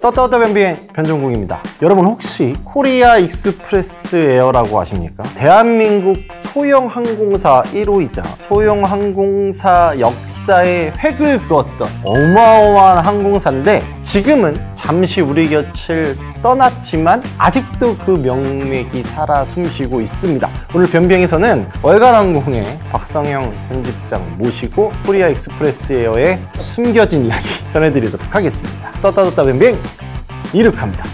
떴다 변비행 변종국입니다. 여러분 혹시 코리아 익스프레스 에어라고 아십니까? 대한민국 소형 항공사 1호이자 소형 항공사 역사에 획을 그었던 어마어마한 항공사인데 지금은 잠시 우리 곁을 떠났지만 아직도 그 명맥이 살아 숨쉬고 있습니다. 오늘 변비행에서는 월간항공의 박성형 편집장 모시고 코리아 익스프레스 에어의 숨겨진 이야기 전해드리도록 하겠습니다. 떴다 변비행 이륙합니다.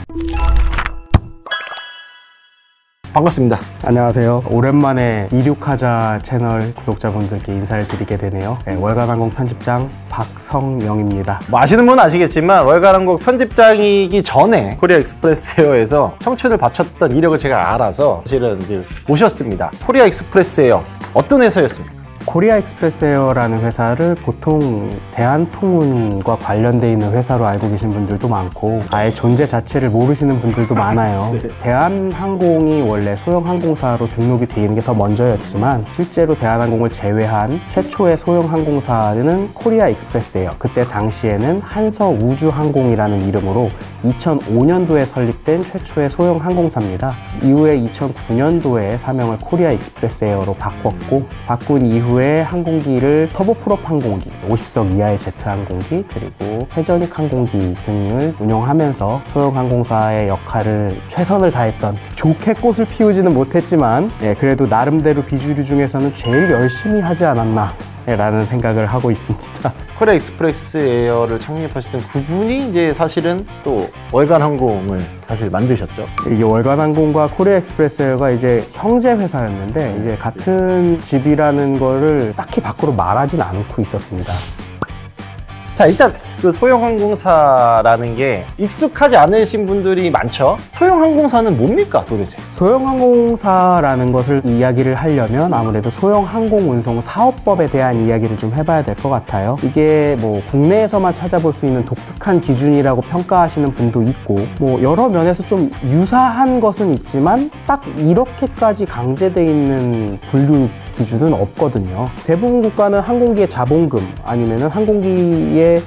반갑습니다. 안녕하세요. 오랜만에 이륙하자 채널 구독자분들께 인사를 드리게 되네요. 월간항공 편집장 박성영입니다. 뭐 아시는 분은 아시겠지만 월간항공 편집장이기 전에 코리아 익스프레스 에어에서 청춘을 바쳤던 이력을 제가 알아서 사실은 이제 모셨습니다. 코리아 익스프레스 에어 어떤 회사였습니까? 코리아 익스프레스 에어라는 회사를 보통 대한통운과 관련되어 있는 회사로 알고 계신 분들도 많고 아예 존재 자체를 모르시는 분들도 많아요. 네. 대한항공이 원래 소형 항공사로 등록이 되어 있는 게 더 먼저였지만 실제로 대한항공을 제외한 최초의 소형 항공사는 코리아 익스프레스 에어, 그때 당시에는 한서우주항공이라는 이름으로 2005년도에 설립된 최초의 소형 항공사입니다. 이후에 2009년도에 사명을 코리아 익스프레스 에어로 바꿨고 바꾼 이후에 항공기를 터보프롭 항공기, 50석 이하의 제트 항공기, 그리고 회전익 항공기 등을 운영하면서 소형 항공사의 역할을 최선을 다했던, 좋게 꽃을 피우지는 못했지만 그래도 나름대로 비주류 중에서는 제일 열심히 하지 않았나 라는 생각을 하고 있습니다. 코리아 익스프레스 에어를 창립하셨던 그분이 이제 사실은 또 월간항공을 사실 만드셨죠. 이게 월간항공과 코리아 익스프레스 에어가 이제 형제 회사였는데 이제 같은 집이라는 거를 딱히 밖으로 말하진 않고 있었습니다. 자, 일단 그 소형 항공사라는 게 익숙하지 않으신 분들이 많죠. 소형 항공사는 뭡니까 도대체? 소형 항공사라는 것을 이야기를 하려면 아무래도 소형 항공 운송 사업법에 대한 이야기를 좀 해봐야 될 것 같아요. 이게 뭐 국내에서만 찾아볼 수 있는 독특한 기준이라고 평가하시는 분도 있고 뭐 여러 면에서 좀 유사한 것은 있지만 딱 이렇게까지 강제되어 있는 분류 기준은 없거든요. 대부분 국가는 항공기의 자본금 아니면은 항공기의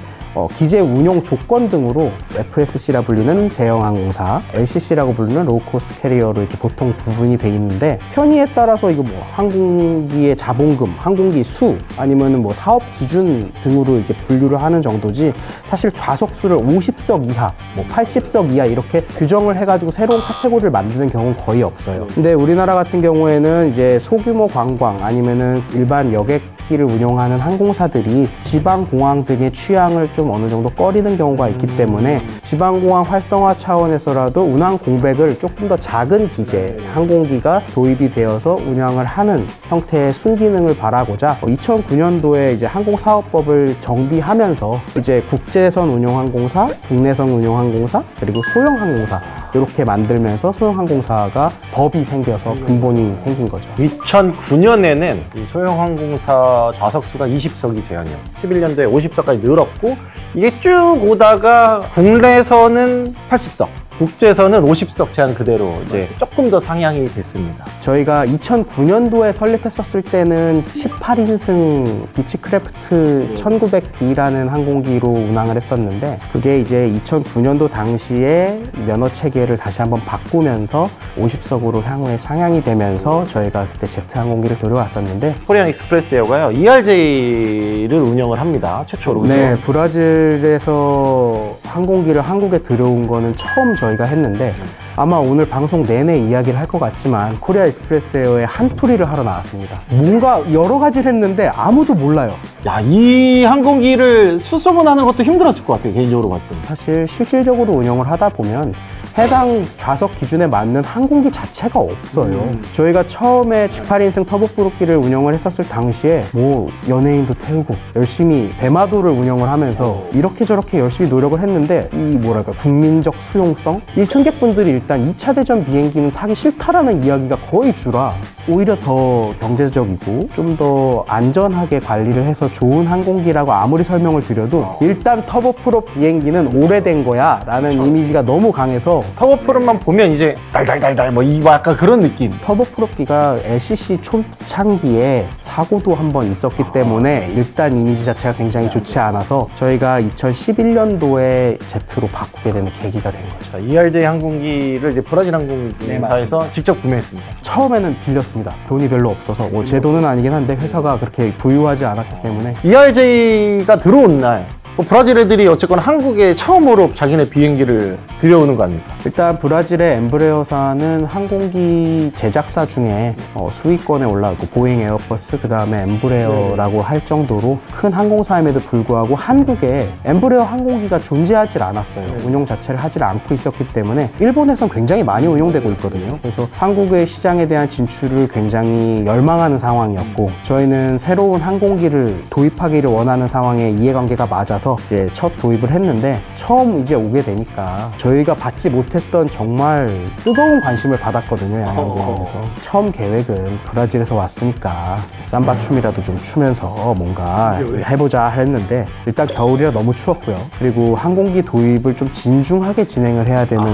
기재 운용 조건 등으로 FSC라 불리는 대형 항공사, LCC라고 부르는 로우코스트 캐리어로 이렇게 보통 구분이 돼 있는데 편의에 따라서 이거 뭐 항공기의 자본금, 항공기 수 아니면은 뭐 사업 기준 등으로 이렇게 분류를 하는 정도지 사실 좌석수를 50석 이하, 뭐 80석 이하 이렇게 규정을 해가지고 새로운 카테고리를 만드는 경우는 거의 없어요. 근데 우리나라 같은 경우에는 이제 소규모 관광 아니면은 일반 여객기를 운영하는 항공사들이 지방공항 등의 취향을 좀 어느 정도 꺼리는 경우가 있기 때문에 지방공항 활성화 차원에서라도 운항 공백을 조금 더 작은 기재 항공기가 도입이 되어서 운항을 하는 형태의 순기능을 바라고자 2009년도에 이제 항공사업법을 정비하면서 이제 국제선 운용항공사, 국내선 운용항공사, 그리고 소형항공사 이렇게 만들면서 소형항공사가 법이 생겨서 근본이 생긴 거죠. 2009년에는 이 소형항공사 좌석수가 20석이 제한이에요. 11년도에 50석까지 늘었고 이게 쭉 오다가 국내선은 80석, 국제선은 50석 제한 그대로 이제 조금 더 상향이 됐습니다. 저희가 2009년도에 설립했었을 때는 18인승 비치크래프트 1900D라는 항공기로 운항을 했었는데 그게 이제 2009년도 당시에 면허 체계를 다시 한번 바꾸면서 50석으로 향후에 상향이 되면서 저희가 그때 제트 항공기를 들여왔었는데 코리안 익스프레스 에어가요 ERJ를 운영을 합니다. 최초로. 그죠? 네, 브라질에서 항공기를 한국에 들여온 거는 처음 저희가 했는데 아마 오늘 방송 내내 이야기를 할 것 같지만 코리아 익스프레스 에어의 한풀이를 하러 나왔습니다. 뭔가 여러 가지를 했는데 아무도 몰라요. 야, 이 항공기를 수소문하는 것도 힘들었을 것 같아요. 개인적으로 봤을 때. 사실 실질적으로 운영을 하다 보면 해당 좌석 기준에 맞는 항공기 자체가 없어요. 저희가 처음에 18인승 터보프롭기를 운영을 했었을 당시에 뭐 연예인도 태우고 열심히 배마도를 운영을 하면서 이렇게 저렇게 열심히 노력을 했는데 이 뭐랄까 국민적 수용성? 이 승객분들이 일단 2차 대전 비행기는 타기 싫다라는 이야기가 거의 주라 오히려 더 경제적이고 좀 더 안전하게 관리를 해서 좋은 항공기라고 아무리 설명을 드려도 일단 터보프롭 비행기는 오래된 거야 라는 이미지가 너무 강해서 터보프롭만 보면 이제 달달달달 뭐 약간 그런 느낌. 터보프롭기가 LCC 초창기에 사고도 한번 있었기 때문에 일단 이미지 자체가 굉장히 좋지 않아서 저희가 2011년도에 제트로 바꾸게 되는 계기가 된 거죠. ERJ 항공기를 이제 브라질 항공사에서 직접 구매했습니다. 처음에는 빌렸습니다. 돈이 별로 없어서 제 돈은 아니긴 한데 회사가 그렇게 부유하지 않았기 때문에 ERJ가 들어온 날 브라질 애들이 어쨌건 한국에 처음으로 자기네 비행기를 들여오는 거 아닙니까? 일단 브라질의 엠브레어사는 항공기 제작사 중에 수위권에 올라가고 보잉, 에어버스, 그 다음에 엠브레어라고 할 정도로 큰 항공사임에도 불구하고 한국에 엠브레어 항공기가 존재하지 않았어요. 운용 자체를 하지 않고 있었기 때문에 일본에선 굉장히 많이 운용되고 있거든요. 그래서 한국의 시장에 대한 진출을 굉장히 열망하는 상황이었고 저희는 새로운 항공기를 도입하기를 원하는 상황에 이해관계가 맞아서 이제 첫 도입을 했는데 처음 이제 오게 되니까 저희가 받지 못했던 정말 뜨거운 관심을 받았거든요. 양양공항에서 처음 계획은 브라질에서 왔으니까 삼바 춤이라도 좀 추면서 뭔가 해보자 했는데 일단 겨울이라 너무 추웠고요. 그리고 항공기 도입을 좀 진중하게 진행을 해야 되는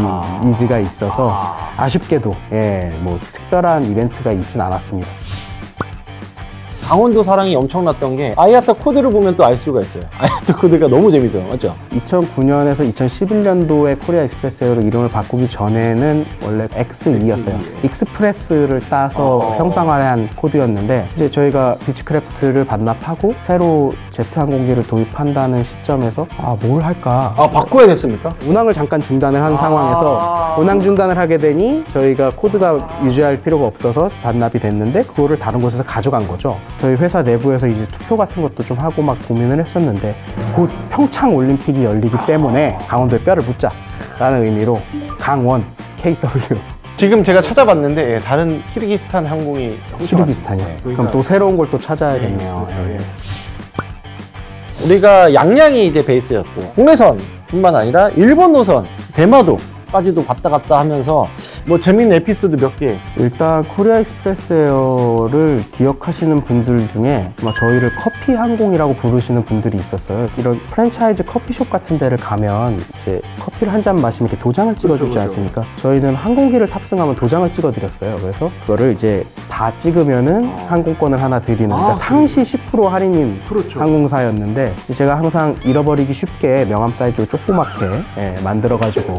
니즈가 있어서 아쉽게도 뭐 특별한 이벤트가 있진 않았습니다. 강원도 사랑이 엄청났던 게 아이아타 코드를 보면 또 알 수가 있어요. 아이아타 코드가 너무 재밌어요. 맞죠? 2009년에서 2011년도에 코리아 익스프레스 에어로 이름을 바꾸기 전에는 원래 X2였어요. 익스프레스를 따서 형상화한 코드였는데 이제 저희가 비치크래프트를 반납하고 새로 제트 항공기를 도입한다는 시점에서 뭘 할까? 바꿔야 됐습니까? 운항을 잠깐 중단을 한 상황에서 운항 중단을 하게 되니 저희가 코드가 유지할 필요가 없어서 반납이 됐는데 그거를 다른 곳에서 가져간 거죠. 저희 회사 내부에서 이제 투표 같은 것도 좀 하고 막 고민을 했었는데 곧 평창 올림픽이 열리기 때문에 강원도에 뼈를 묻자 라는 의미로 강원 KW 지금 제가 찾아봤는데 다른 키르기스탄 항공이 키르기스탄이요. 그럼 또 새로운 걸 또 찾아야겠네요. 우리가 양양이 이제 베이스였고 국내선뿐만 아니라 일본 노선 대마도까지도 왔다 갔다 하면서 뭐 재밌는 에피소드 몇 개. 일단 코리아 익스프레스 에어를 기억하시는 분들 중에 저희를 커피 항공이라고 부르시는 분들이 있었어요. 이런 프랜차이즈 커피숍 같은 데를 가면 이제 커피를 한 잔 마시면 이렇게 도장을 찍어주지 않습니까? 저희는 항공기를 탑승하면 도장을 찍어드렸어요. 그래서 그거를 이제 다 찍으면은 항공권을 하나 드리는 그러니까 상시 10% 할인인 항공사였는데 제가 항상 잃어버리기 쉽게 명함 사이즈로 조그맣게 만들어가지고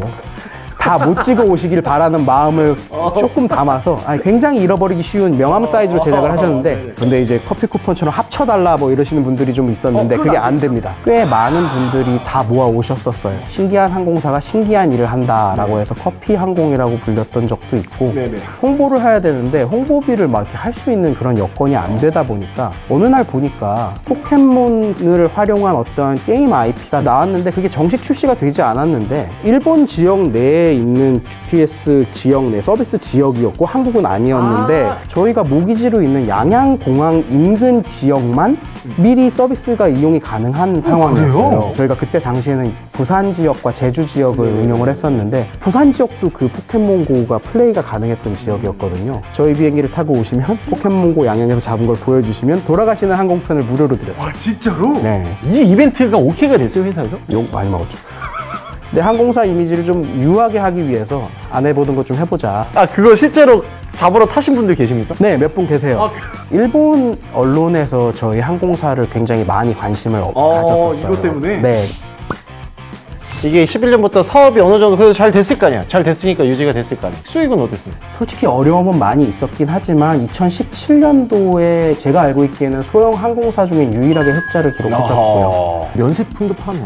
다 못 찍어 오시길 바라는 마음을 조금 담아서 굉장히 잃어버리기 쉬운 명함 사이즈로 제작을 하셨는데 근데 이제 커피 쿠폰처럼 합쳐달라 뭐 이러시는 분들이 좀 있었는데 그게 안 됩니다. 꽤 많은 분들이 다 모아 오셨었어요. 신기한 항공사가 신기한 일을 한다라고 해서 커피 항공이라고 불렸던 적도 있고 홍보를 해야 되는데 홍보비를 막 이렇게 할 수 있는 그런 여건이 안 되다 보니까 어느 날 보니까 포켓몬을 활용한 어떤 게임 IP가 나왔는데 그게 정식 출시가 되지 않았는데 일본 지역 내에 있는 GPS 지역 내 서비스 지역이었고 한국은 아니었는데 저희가 모기지로 있는 양양공항 인근 지역만 미리 서비스가 이용이 가능한 상황이었어요. 그래요? 저희가 그때 당시에는 부산 지역과 제주 지역을 운영을 했었는데 부산 지역도 그 포켓몬고가 플레이가 가능했던 지역이었거든요. 저희 비행기를 타고 오시면 포켓몬고 양양에서 잡은 걸 보여주시면 돌아가시는 항공편을 무료로 드렸어요. 와 진짜로? 네. 이 이벤트가 오케이가 됐어요 회사에서? 욕 많이 먹었죠. 근데 항공사 이미지를 좀 유하게 하기 위해서 안 해보던 것 좀 해보자. 그거 실제로 잡으러 타신 분들 계십니까? 네, 몇 분 계세요. 일본 언론에서 저희 항공사를 굉장히 많이 관심을 가졌었어요. 이것 때문에? 네. 이게 11년부터 사업이 어느 정도 그래도 잘 됐을 거 아니야. 잘 됐으니까 유지가 됐을 거 아니야. 수익은 어땠습니까? 솔직히 어려움은 많이 있었긴 하지만 2017년도에 제가 알고 있기에는 소형 항공사 중에 유일하게 흑자를 기록했었고요. 면세품도 팔았네.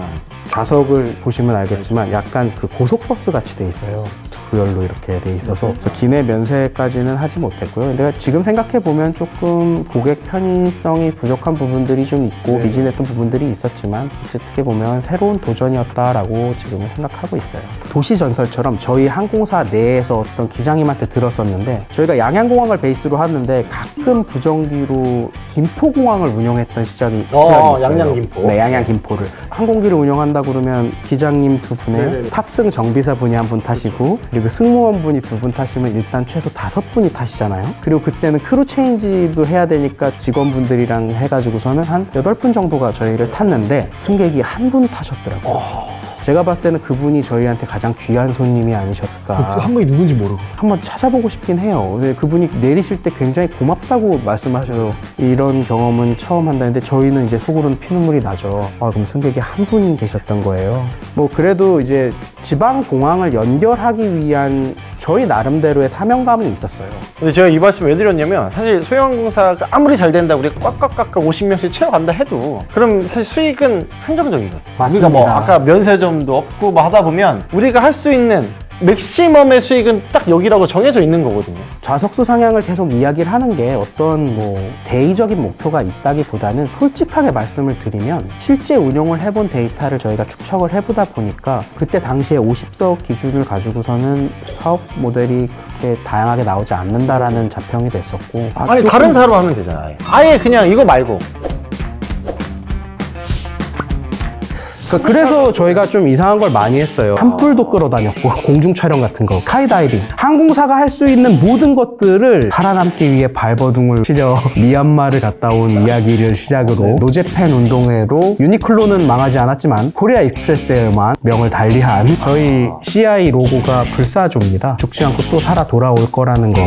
좌석을 보시면 알겠지만 약간 그 고속버스 같이 돼 있어요. 두 열로 이렇게 돼 있어서 그래서 기내 면세까지는 하지 못했고요. 근데 지금 생각해 보면 조금 고객 편의성이 부족한 부분들이 좀 있고 미진했던 부분들이 있었지만 어떻게 보면 새로운 도전이었다라고 지금은 생각하고 있어요. 도시 전설처럼 저희 항공사 내에서 어떤 기장님한테 들었었는데 저희가 양양공항을 베이스로 하는데 가끔 부정기로 김포공항을 운영했던 시절이 있어요. 양양김포. 네, 양양김포를 항공기를 운영한다 그러면 기장님 두 분에 탑승 정비사 분이 한 분 타시고 그리고 승무원분이 2분 타시면 일단 최소 5분이 타시잖아요. 그리고 그때는 크루 체인지도 해야 되니까 직원분들이랑 해가지고서는 한 8분 정도가 저희를 탔는데 승객이 1분 타셨더라고요. 제가 봤을 때는 그분이 저희한테 가장 귀한 손님이 아니셨을까. 한 분이 누군지 모르고. 한번 찾아보고 싶긴 해요. 근데 그분이 내리실 때 굉장히 고맙다고 말씀하셔서 이런 경험은 처음 한다는데 저희는 이제 속으로는 피눈물이 나죠. 그럼 승객이 1분 계셨던 거예요. 뭐 그래도 이제 지방 공항을 연결하기 위한 저희 나름대로의 사명감은 있었어요. 근데 제가 이 말씀 왜 드렸냐면 사실 소형항공사가 아무리 잘 된다 우리가 꽉꽉꽉 50명씩 채워간다 해도 그럼 사실 수익은 한정적이거든요. 맞습니다. 우리가 뭐 아까 면세점도 없고 뭐 하다 보면 우리가 할 수 있는 맥시멈의 수익은 딱 여기라고 정해져 있는 거거든요. 좌석수 상향을 계속 이야기를 하는 게 어떤 뭐 대의적인 목표가 있다기보다는 솔직하게 말씀을 드리면 실제 운용을 해본 데이터를 저희가 축적을 해보다 보니까 그때 당시에 50석 기준을 가지고서는 사업 모델이 그렇게 다양하게 나오지 않는다라는 자평이 됐었고 아니 다른 사로 하면 되잖아요. 아예 그냥 이거 말고. 그래서 저희가 좀 이상한 걸 많이 했어요. 산불도 끌어다녔고 공중 촬영 같은 거, 스카이다이빙. 항공사가 할 수 있는 모든 것들을 살아남기 위해 발버둥을 치려 미얀마를 갔다 온 이야기를 시작으로 노제팬 운동회로 유니클로는 망하지 않았지만 코리아 익스프레스에만 명을 달리한 저희 CI 로고가 불사조입니다. 죽지 않고 또 살아 돌아올 거라는 거.